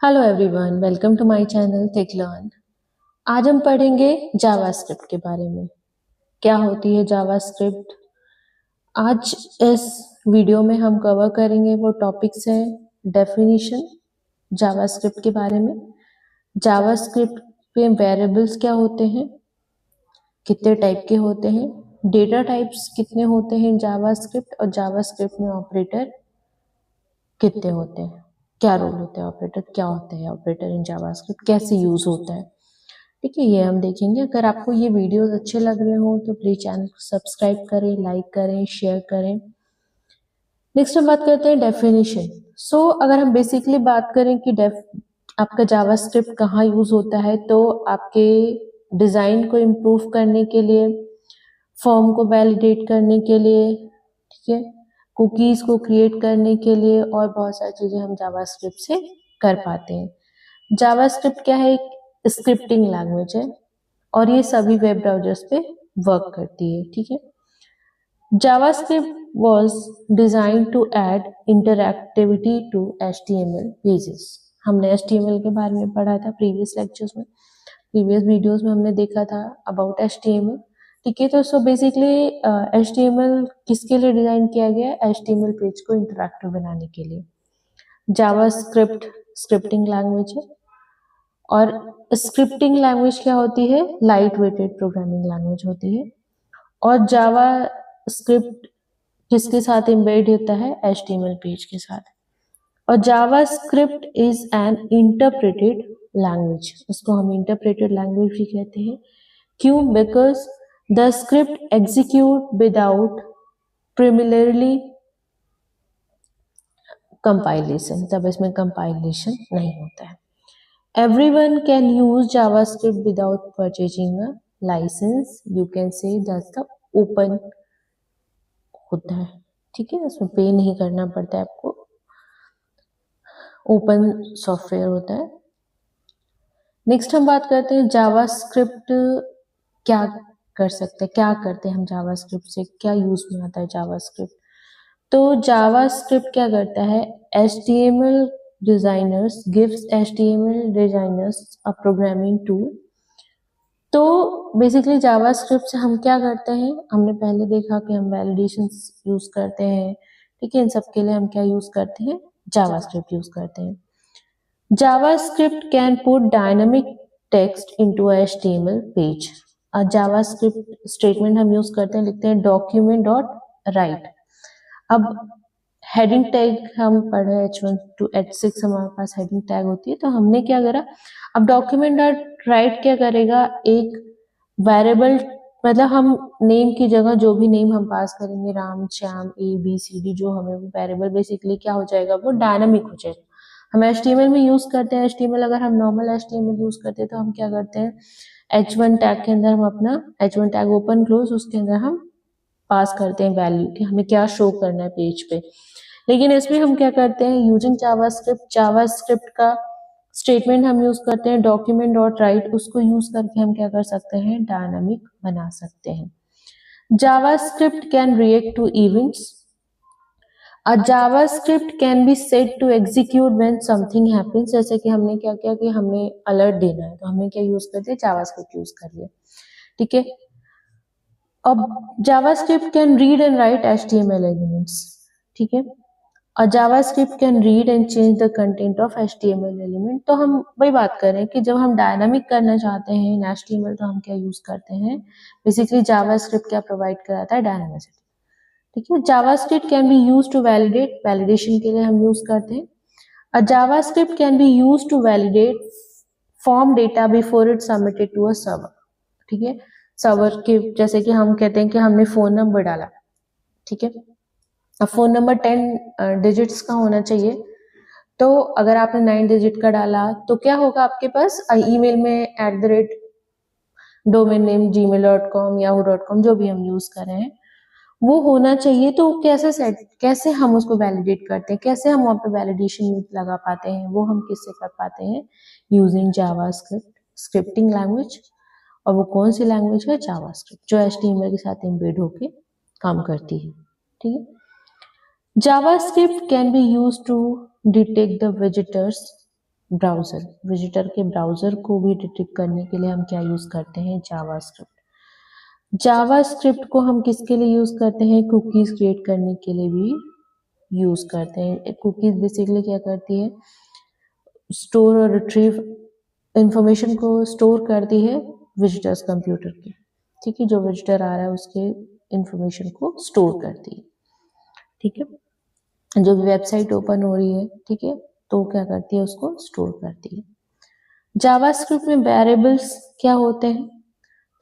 Hello everyone, welcome to my channel tech learn. आज हम पढ़ेंगे जावास्क्रिप्ट के बारे में। क्या होती है जावास्क्रिप्ट? आज इस वीडियो में हम कवर करेंगे वो टॉपिक्स हैं डेफिनेशन जावास्क्रिप्ट के बारे में, जावास्क्रिप्ट में वेरिएबल्स क्या होते हैं, कितने टाइप के होते हैं, डेटा टाइप्स कितने होते हैं जावास्क्रिप्ट, और जावास्क्रिप्ट में ऑपरेटर कितने होते हैं, क्या रोल होता है ऑपरेटर, क्या होता है ऑपरेटर इन जावास्क्रिप्ट, कैसे यूज होता है। ठीक है, ये हम देखेंगे। अगर आपको ये वीडियोस अच्छे लग रहे हो तो प्लीज चैनल को सब्सक्राइब करें, लाइक करें, शेयर करें। नेक्स्ट हम बात करते हैं डेफिनेशन। अगर हम बेसिकली बात करें कि आपका जावास्क्रिप्ट कहाँ यूज होता है, तो आपके डिजाइन को इम्प्रूव करने के लिए, फॉर्म को वैलिडेट करने के लिए, ठीक है, कुकीज को क्रिएट करने के लिए, और बहुत सारी चीजें हम जावास्क्रिप्ट से कर पाते हैं। जावास्क्रिप्ट क्या है? एक स्क्रिप्टिंग लैंग्वेज है और ये सभी वेब ब्राउजर्स पे वर्क करती है। ठीक है, JavaScript was designed to add interactivity to HTML pages. हमने HTML के बारे में पढ़ा था प्रीवियस लेक्चर्स में, प्रीवियस वीडियोस में हमने देखा था अबाउट HTML। ठीक है, तो बेसिकली HTML किसके लिए डिजाइन किया गया है? HTML पेज को इंटरैक्टिव बनाने के लिए। जावास्क्रिप्ट स्क्रिप्टिंग लैंग्वेज है, और स्क्रिप्टिंग लैंग्वेज क्या होती है? लाइट वेटेड प्रोग्रामिंग लैंग्वेज होती है। और जावा स्क्रिप्ट किसके साथ एम्बेड होता है? HTML पेज के साथ। और JavaScript is an interpreted language, उसको हम इंटरप्रेटेड लैंग्वेज भी कहते हैं। क्यों? Because the script execute without preliminary compilation, तब इसमें कंपाइलेशन नहीं होता है। Everyone can use JavaScript without purchasing a license. You can say that's the open होता है। ठीक है, उसमें पे नहीं करना पड़ता है आपको, ओपन सॉफ्टवेयर होता है। नेक्स्ट हम बात करते हैं जावास्क्रिप्ट क्या कर सकते हैं, क्या करते हैं हम जावास्क्रिप्ट से, क्या यूज में आता है जावास्क्रिप्ट। तो जावास्क्रिप्ट क्या करता है? HTML designers gives HTML designers a programming tool। तो बेसिकली जावास्क्रिप्ट से हम क्या करते हैं? हमने पहले देखा कि हम वैलिडेशन यूज करते हैं। ठीक है, इन सब के लिए हम क्या यूज करते हैं? जावास्क्रिप्ट यूज करते हैं। JavaScript can put dynamic text into HTML page. JavaScript statement हम यूज करते हैं, लिखते हैं डॉक्यूमेंट डॉट राइट। अब हेडिंग टैग हम पढ़े H1 to H6 हमारे पास हेडिंग टैग होती है, तो हमने क्या करा? अब डॉक्यूमेंट डॉट राइट क्या करेगा? एक वेरिएबल, मतलब हम नेम की जगह जो भी नेम हम पास करेंगे, राम, श्याम, ABCD, जो हमें वो वेरिएबल बेसिकली क्या हो जाएगा? वो डायनामिक हो जाएगा। हम HTML में यूज करते हैं HTML, अगर हम नॉर्मल HTML यूज करते हैं तो हम क्या करते हैं? H1 टैग के अंदर हम अपना H1 टैग ओपन क्लोज, उसके अंदर हम पास करते हैं वैल्यू कि हमें क्या शो करना है पेज पे। लेकिन इसमें हम क्या करते हैं? यूजिंग जावास्क्रिप्ट का स्टेटमेंट हम यूज करते हैं डॉक्यूमेंट डॉट राइट, उसको यूज करके हम क्या कर सकते हैं? डायनामिक बना सकते हैं। JavaScript can react to events. A JavaScript can be set to execute when something happens। जैसे कि हमने क्या किया कि हमें अलर्ट देना है, तो हमने क्या यूज कर दिया? जावास्क्रिप्ट यूज कर लिया। ठीक है, अब JavaScript can read and right HTML elements. ठीक है, और JavaScript can read and change the content of HTML element. तो हम वही बात कर रहे हैं कि जब हम डायनामिक करना चाहते हैं इन HTML, तो हम क्या यूज करते हैं? बेसिकली जावास्क्रिप्ट क्या प्रोवाइड कराता है? डायनामिसिटी। ठीक है, JavaScript can be use to validate, validation के लिए हम यूज करते हैं। A JavaScript can be use to validate form data before it submitted to a server. ठीक है, सर्वर के जैसे कि हम कहते हैं कि हमने फोन नंबर डाला, ठीक है, अब फोन नंबर 10 डिजिट्स का होना चाहिए, तो अगर आपने 9 डिजिट का डाला तो क्या होगा आपके पास? ईमेल में डोमेन नेम gmail.com, yahoo.com, जो भी हम यूज कर रहे हैं वो होना चाहिए। तो कैसे हम उसको वैलिडेट करते हैं, कैसे हम वहाँ पे वैलिडेशन लगा पाते हैं? वो हम किससे कर पाते हैं? Using JavaScript scripting language. और वो कौन सी लैंग्वेज है? जावास्क्रिप्ट, जो HTML के साथ एम्बेड होके काम करती है। ठीक है, JavaScript can be used to detect the visitors browser, visitor के ब्राउज़र को भी डिटेक्ट करने के लिए हम क्या यूज़ करते हैं, जावास्क्रिप्ट। जावास्क्रिप्ट को हम किसके लिए यूज़ करते हैं, कुकीज़ क्रिएट करने के लिए भी यूज़ करते हैं। कुकीज़ बेसिकली क्या करती है, स्टोर और रिट्रीव इंफॉर्मेशन को स्टोर करती है विजिटर्स कंप्यूटर की, ठीक है, जो विजिटर आ रहा है उसके इंफॉर्मेशन को स्टोर करती है, ठीक है, जो भी वेबसाइट ओपन हो रही है, ठीक है, तो क्या करती है, उसको स्टोर करती है। जावास्क्रिप्ट में वेरिएबल्स क्या होते हैं,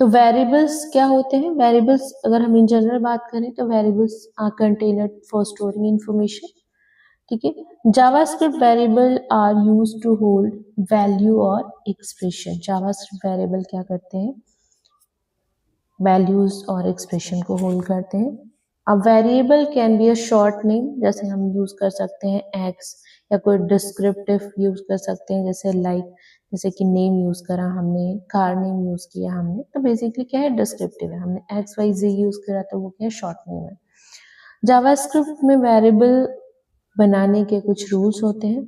तो वेरिएबल्स क्या होते हैं, वेरिएबल्स अगर हम इन जनरल बात करें तो variables are container for storing information, ठीक है। JavaScript variable are used to hold value और एक्सप्रेशन। जावास्क्रिप्ट वेरिएबल क्या करते हैं, वैल्यूज और एक्सप्रेशन को होल्ड करते हैं। अब variable can be a short name, जैसे हम यूज कर सकते हैं एक्स, या कोई डिस्क्रिप्टिव यूज कर सकते हैं जैसे लाइक, जैसे कि नेम यूज करा हमने, कार नेम यूज किया हमने, तो बेसिकली क्या है, डिस्क्रिप्टिव है। हमने एक्स वाई जी यूज करा तो वो क्या है, शॉर्ट नेम है। जावास्क्रिप्ट में वेरिएबल बनाने के कुछ रूल्स होते हैं।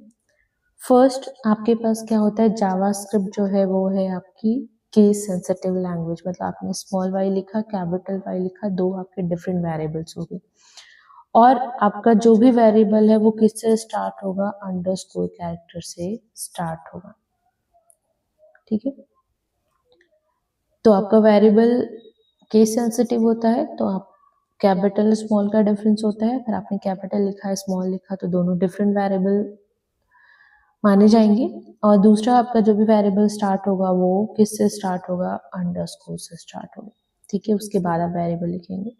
फर्स्ट आपके पास क्या होता है, जावास्क्रिप्ट जो है वो है आपकी केस सेंसिटिव लैंग्वेज, मतलब आपने स्मॉल वाई लिखा, कैपिटल वाई लिखा, दो आपके डिफरेंट वेरिएबल्स हो गए, और आपका जो भी वेरिएबल है वो किससे स्टार्ट होगा, अंडरस्कोर कैरेक्टर से स्टार्ट होगा, ठीक है। तो आपका वेरिएबल केस सेंसिटिव होता है, तो आप कैपिटल स्मॉल का डिफरेंस होता है, अगर आपने कैपिटल लिखा है स्मॉल लिखा तो दोनों डिफरेंट वेरिएबल माने जाएंगे। और दूसरा आपका जो भी वेरिएबल स्टार्ट होगा वो किससे स्टार्ट होगा, अंडरस्कोर से स्टार्ट होगा, ठीक है, उसके बाद आप वेरिएबल लिखेंगे,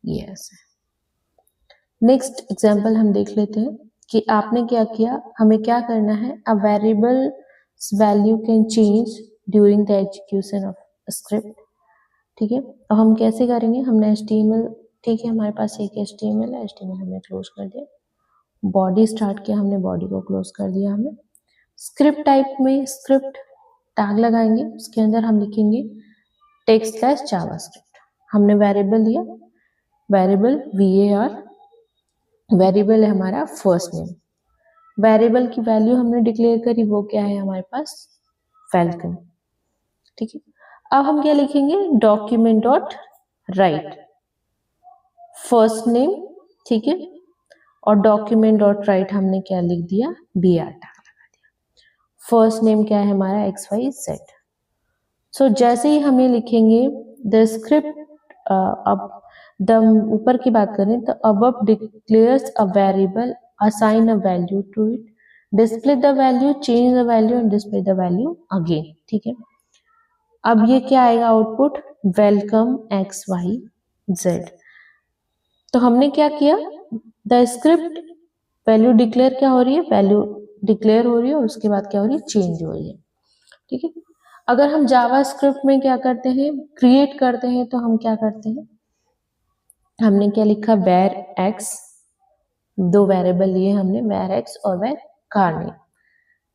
ये ऐसे। नेक्स्ट एग्जांपल हम देख लेते हैं कि आपने क्या किया, हमें क्या करना है, a variable value can change during the execution of script, ठीक है। अब हम कैसे करेंगे, हमने HTML, ठीक है, हमारे पास एक HTML है, HTML हमने क्लोज कर दिया, बॉडी स्टार्ट किया हमने, बॉडी को क्लोज कर दिया हमने। स्क्रिप्ट टाइप में स्क्रिप्ट टैग लगाएंगे, उसके अंदर हम लिखेंगे टेक्स्ट स्लैश जावास्क्रिप्ट। हमने वेरिएबल लिया, वेरिएबल var, वेरिएबल है हमारा फर्स्ट नेम, वेरिएबल की वैल्यू हमने डिक्लेयर करी, वो क्या है हमारे पास, फैल्कन, ठीक है। अब हम क्या लिखेंगे, document dot right first name, ठीक है, और डॉक्यूमेंट डॉट राइट हमने क्या लिख दिया, br टैग लगा दिया। फर्स्ट नेम क्या है हमारा, XYZ। सो जैसे ही हम ये लिखेंगे द स्क्रिप्ट, अब द ऊपर की बात करें तो above declares a variable, assign a value to it, display the value, change the value and display the value again, ठीक है। अब ये क्या आएगा आउटपुट, वेलकम XYZ। तो हमने क्या किया, द स्क्रिप्ट वैल्यू डिक्लेयर क्या हो रही है, वैल्यू डिक्लेयर हो रही है और उसके बाद क्या हो रही है, चेंज हो रही है, ठीक है। अगर हम जावास्क्रिप्ट में क्या करते हैं, क्रिएट करते हैं, तो हम क्या करते हैं, हमने क्या लिखा, var x, दो वेरिएबल लिए हमने, var x और var car name,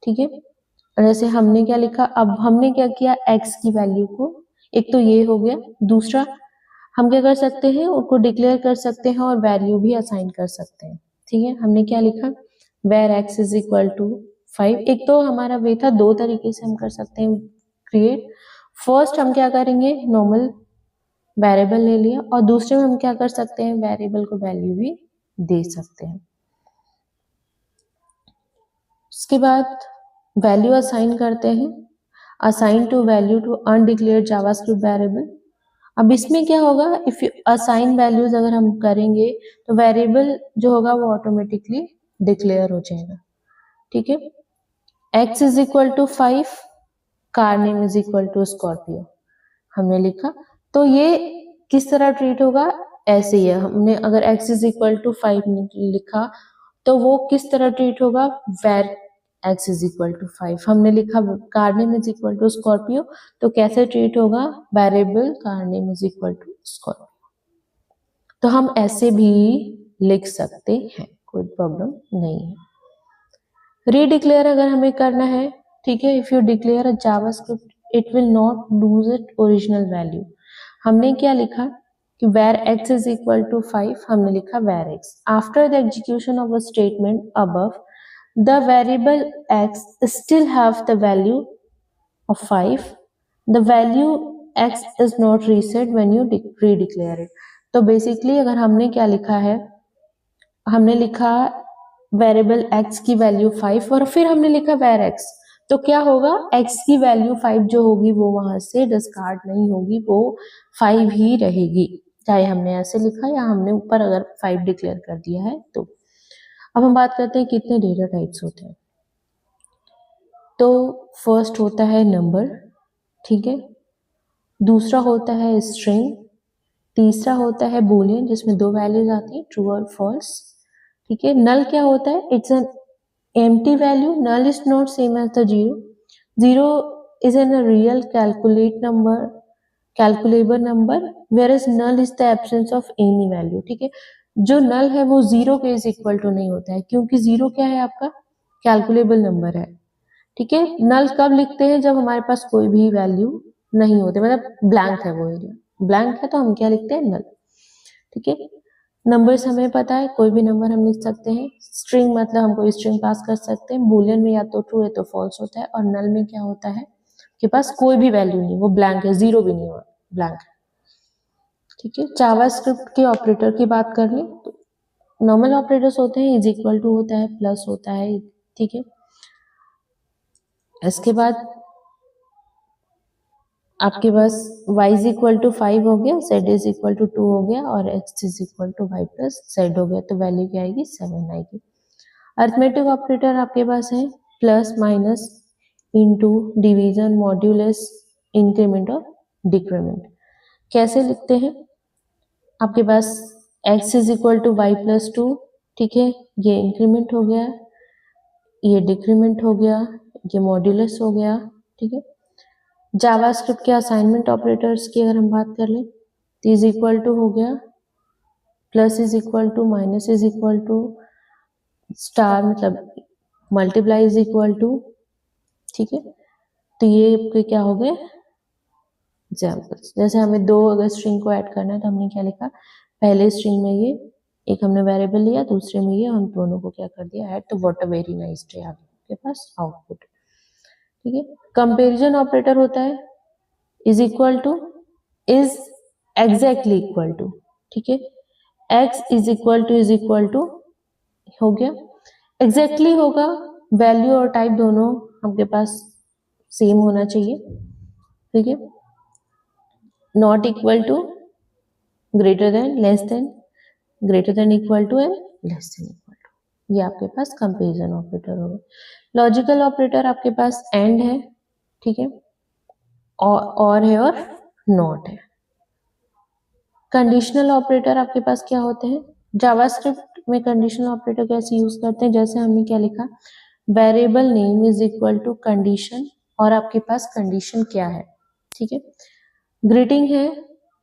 ठीक है। और जैसे हमने क्या लिखा, अब हमने क्या किया, x की वैल्यू को, एक तो ये हो गया, दूसरा हम क्या कर सकते हैं, उनको डिक्लेयर कर सकते हैं और वैल्यू भी असाइन कर सकते हैं, ठीक है। हमने क्या लिखा, var x is equal to 5, एक तो हमारा वे था, दो तरीके से हम कर सकते हैं क्रिएट। फर्स्ट हम क्या करेंगे, नॉर्मल वेरिएबल ले लिया, और दूसरे में हम क्या कर सकते हैं, वेरिएबल को वैल्यू भी दे सकते हैं। उसके बाद वैल्यू असाइन करते हैं, assign to value to undeclared JavaScript variable. अब इसमें क्या होगा, इफ यू असाइन वैल्यूज अगर हम करेंगे तो वेरिएबल जो होगा वो ऑटोमेटिकली डिक्लेयर हो जाएगा, ठीक है। x is equal to 5, car name is equal to Scorpio हमने लिखा, तो ये किस तरह ट्रीट होगा, ऐसे ही है। हमने अगर x इज इक्वल टू 5 लिखा तो वो किस तरह ट्रीट होगा, var x is equal to 5 हमने लिखा, car name is equal to Scorpio, तो कैसे ट्रीट होगा, variable car name is equal to Scorpio. तो हम ऐसे भी लिख सकते हैं, कोई प्रॉब्लम नहीं है। रीडिक्लेयर अगर हमें करना है, ठीक है, if you declare a JavaScript it will not lose it original value. हमने क्या लिखा कि var x is equal to 5, हमने लिखा var x, after the execution of a statement above the variable x still have the value of 5, the value x is not reset when you redeclare it. तो basically अगर हमने क्या लिखा है, हमने लिखा वेरिएबल x की वैल्यू 5 और फिर हमने लिखा var x, तो क्या होगा, x की वैल्यू 5 जो होगी वो वहां से डिस्कार्ड नहीं होगी, वो 5 ही रहेगी, चाहे हमने ऐसे लिखा या हमने ऊपर अगर 5 डिक्लेयर कर दिया है तो। अब हम बात करते हैं कितने डेटा टाइप्स होते हैं। तो फर्स्ट होता है नंबर, ठीक है, दूसरा होता है स्ट्रिंग, तीसरा होता है बूलियन जिसमें दो वैल्यूज आती हैं ट्रू और फॉल्स, ठीक है। नल क्या होता है, it's an empty value, null is not same as the zero, zero is an real calculable number where is null is the absence of any value, ठीक है। जो नल है वो जीरो के इज इक्वल टू नहीं होता है, क्योंकि जीरो क्या है, आपका कैलकुलेबल नंबर है, ठीक है। नल कब लिखते हैं, जब हमारे पास कोई भी वैल्यू नहीं होती, मतलब ब्लैंक है वो एरिया, ब्लैंक है तो हम क्या लिखते हैं, नल, ठीक है। नंबर्स हमें पता है, कोई भी नंबर हम लिख सकते हैं। स्ट्रिंग मतलब हम कोई स्ट्रिंग पास कर सकते हैं। बूलियन में या तो ट्रू है तो फॉल्स होता है, और नल में क्या होता है कि पास कोई भी वैल्यू नहीं, वो ब्लैंक है, जीरो भी नहीं हुआ, ब्लैंक है, ठीक है। जावास्क्रिप्ट के ऑपरेटर की बात कर लें तो नॉर्मल ऑपरेटर्स होते हैं, इज इक्वल टू होता है, प्लस होता है, ठीक है। इसके बाद आपके पास y इज इक्वल टू 5 हो गया, z इज इक्वल टू 2 हो गया, और x is equal to y plus z हो गया, तो वैल्यू क्या आएगी, 7 आएगी। अरिथमेटिक ऑपरेटर आपके पास है plus, minus, into, division, modulus, increment और डिक्रीमेंट। कैसे लिखते हैं, आपके पास x is equal to y plus 2, ठीक है, ये इंक्रीमेंट हो गया, ये डिक्रीमेंट हो गया, ये मॉड्यूलस हो गया, ठीक है। जावास्क्रिप्ट के असाइनमेंट ऑपरेटर्स की अगर हम बात कर लें तो इज इक्वल टू हो गया, plus is equal to, minus is equal to, star मतलब मल्टीप्लाई इज इक्वल टू, ठीक है। तो ये आपके क्या हो गए एग्जाम्पल्स। जैसे हमें दो अगर स्ट्रिंग को ऐड करना है तो हमने क्या लिखा, पहले स्ट्रिंग में ये एक हमने वेरिएबल लिया, दूसरे में ये, हम दोनों को क्या कर दिया ऐड, तो what a very nice day आपके पास आउटपुट, ठीक है। कंपैरिजन ऑपरेटर होता है is equal to, is exactly equal to, ठीक है। x इज इक्वल टू हो गया, एग्जैक्टली होगा, वैल्यू और टाइप दोनों आपके पास सेम होना चाहिए, ठीक है। Not equal to, greater than, less than, greater than equal to and less than equal to, ये आपके पास कंपैरिजन ऑपरेटर हो गए। लॉजिकल ऑपरेटर आपके पास एंड है, ठीक है, और है और नॉट है। कंडीशनल ऑपरेटर आपके पास क्या होते हैं, जावास्क्रिप्ट में कंडीशनल ऑपरेटर कैसे यूज करते हैं, जैसे हमने क्या लिखा, variable name is equal to condition, और आपके पास कंडीशन क्या है, ठीक है। ग्रीटिंग है,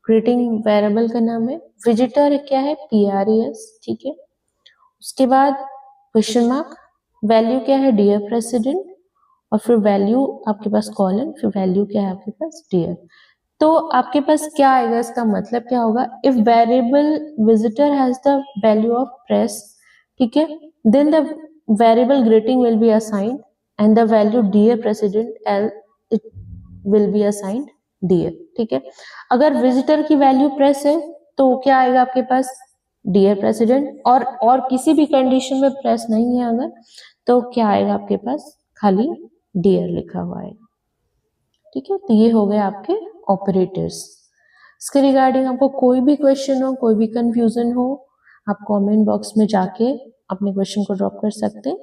ग्रीटिंग वेरिएबल का नाम है। विजिटर क्या है, PRES, ठीक है। उसके बाद क्वेश्चन मार्क, वैल्यू क्या है, डियर प्रेसिडेंट, और फिर वैल्यू आपके पास कॉलन, फिर वैल्यू क्या है आपके पास, डियर। तो आपके पास क्या आएगा, इसका मतलब क्या होगा, if variable visitor has the value of press, ठीक है, then the variable greeting will be assigned and the value dear president it will be assigned dear, ठीक है। अगर विजिटर की वैल्यू प्रेस है तो क्या आएगा आपके पास, डियर प्रेसिडेंट, और किसी भी कंडीशन में प्रेस नहीं है अगर, तो क्या आएगा आपके पास, खाली डियर लिखा हुआ है, ठीक है। तो ये हो गए आपके ऑपरेटर्स। इसके रिगार्डिंग आपको कोई भी क्वेश्चन हो, कोई भी कंफ्यूजन हो, आप कमेंट बॉक्स में जाके अपने क्वेश्चन को ड्रॉप कर सकते हैं।